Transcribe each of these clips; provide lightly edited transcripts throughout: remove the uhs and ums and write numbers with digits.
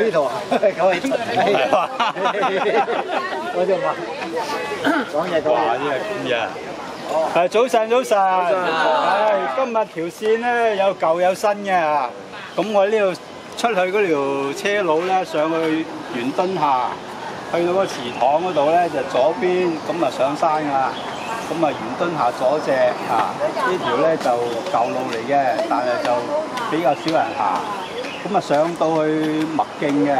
呢度啊，九氣係嘛？我就話講嘢講哇！呢係咁嘅。早晨，早晨。今日條線咧有舊有新嘅。咁我呢度出去嗰條車路咧，上去元敦下，去到個祠堂嗰度咧就左邊，咁啊上山㗎啦。咁啊元敦下左隻呢條咧就舊路嚟嘅，但係就比較少人行。咁啊上到去麥徑嘅，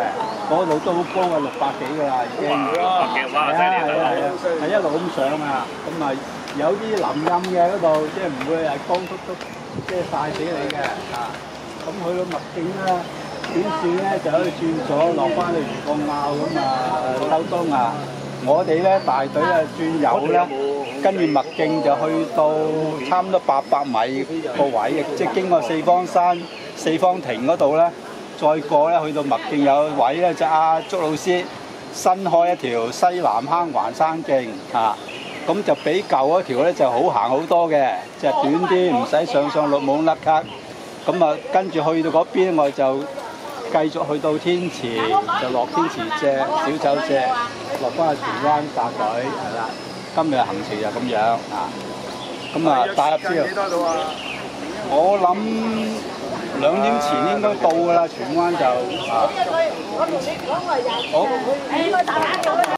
嗰度都好高啊，600幾㗎啦已經。係一路咁上啊。咁啊有啲林蔭嘅嗰度，即係唔會係光禿禿，即係曬死你嘅咁去到麥徑咧，短線咧就可以轉左落翻去漁港坳咁收東啊。我哋咧大隊啊轉右咧，跟住麥徑就去到差唔多800米個位，即係經過四方山、四方亭嗰度咧，再過咧去到麥徑有位咧，就阿祝老師新開一條西南坑環山徑咁就比舊嗰條咧就好行好多嘅，即係短啲，唔使上落冇甩咳。咁啊，跟住去到嗰邊我就繼續去到天池，就落天池隻小酒隻，落翻去荃灣搭隊，係啦。今日行程就咁樣咁啊，大入之後，我諗2點前應該到㗎啦，荃灣就好。